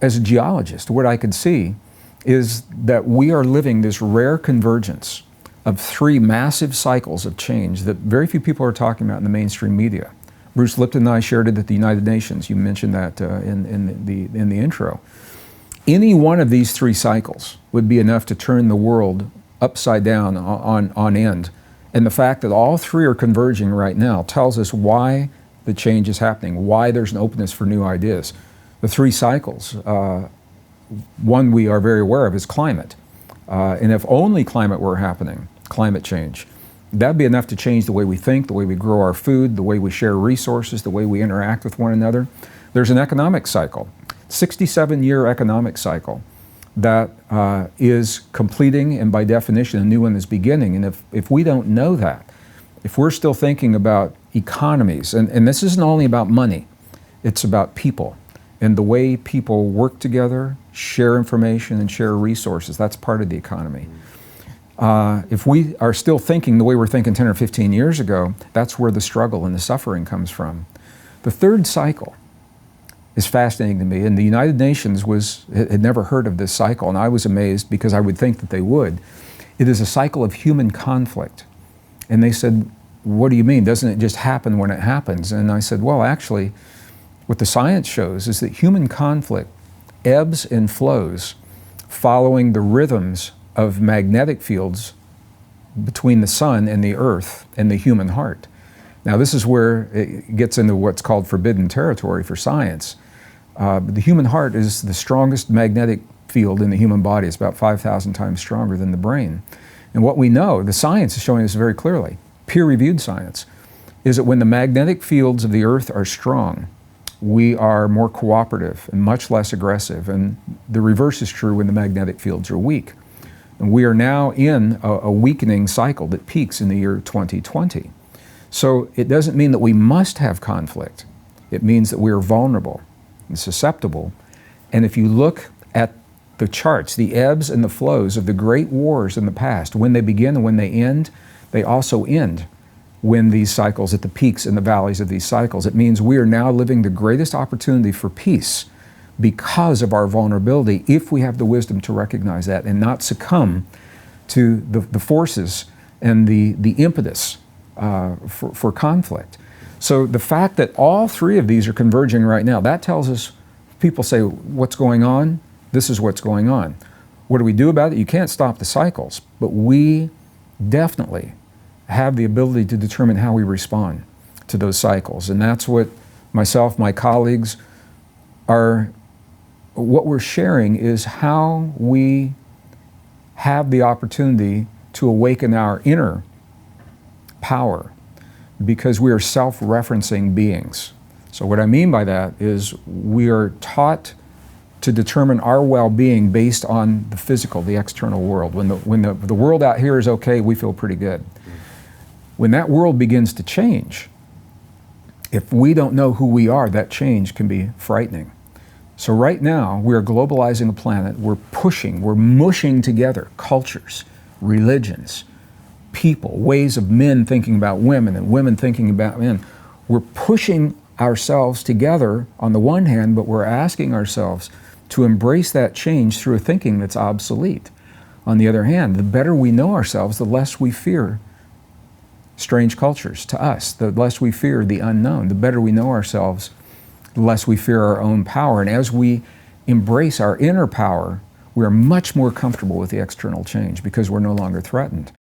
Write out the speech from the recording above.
as a geologist, what I could see is that we are living this rare convergence of three massive cycles of change that very few people are talking about in the mainstream media. Bruce Lipton and I shared it at the United Nations. You mentioned that in the intro. Any one of these three cycles would be enough to turn the world upside down on end. And the fact that all three are converging right now tells us why the change is happening, why there's an openness for new ideas. The three cycles, one we are very aware of is climate. And if only climate were happening, climate change, that'd be enough to change the way we think, the way we grow our food, the way we share resources, the way we interact with one another. There's an economic cycle, 67-year economic cycle that is completing, and by definition, a new one is beginning. And if we don't know that, if we're still thinking about economies, and this isn't only about money, it's about people and the way people work together, share information, and share resources. That's part of the economy. If we are still thinking the way we're thinking 10 or 15 years ago, that's where the struggle and the suffering comes from. The third cycle is fascinating to me, and the United Nations had never heard of this cycle, and I was amazed because I would think that they would. It is a cycle of human conflict. And they said, what do you mean? Doesn't it just happen when it happens? And I said, well, actually, what the science shows is that human conflict ebbs and flows following the rhythms of magnetic fields between the sun and the earth and the human heart. Now, this is where it gets into what's called forbidden territory for science. But the human heart is the strongest magnetic field in the human body. It's about 5,000 times stronger than the brain. And what we know, the science is showing us very clearly, peer-reviewed science, is that when the magnetic fields of the earth are strong, we are more cooperative and much less aggressive. And the reverse is true when the magnetic fields are weak. And we are now in a weakening cycle that peaks in the year 2020. So it doesn't mean that we must have conflict. It means that we are vulnerable and susceptible. And if you look at the charts, the ebbs and the flows of the great wars in the past, when they begin and when they end, they also end when these cycles, at the peaks and the valleys of these cycles. It means we are now living the greatest opportunity for peace because of our vulnerability, if we have the wisdom to recognize that and not succumb to the forces and the impetus for conflict. So the fact that all three of these are converging right now, that tells us, people say, what's going on? This is what's going on. What do we do about it? You can't stop the cycles, but we definitely have the ability to determine how we respond to those cycles. And that's what myself, my colleagues what we're sharing is how we have the opportunity to awaken our inner power, because we are self-referencing beings. So what I mean by that is we are taught to determine our well-being based on the physical, the external world. When the world out here is okay, we feel pretty good. When that world begins to change, if we don't know who we are, that change can be frightening. So right now, we are globalizing the planet. We're mushing together cultures, religions, people, ways of men thinking about women and women thinking about men. We're pushing ourselves together on the one hand, but we're asking ourselves to embrace that change through a thinking that's obsolete. On the other hand, the better we know ourselves, the less we fear strange cultures to us, the less we fear the unknown. The better we know ourselves, the less we fear our own power. And as we embrace our inner power, we are much more comfortable with the external change because we're no longer threatened.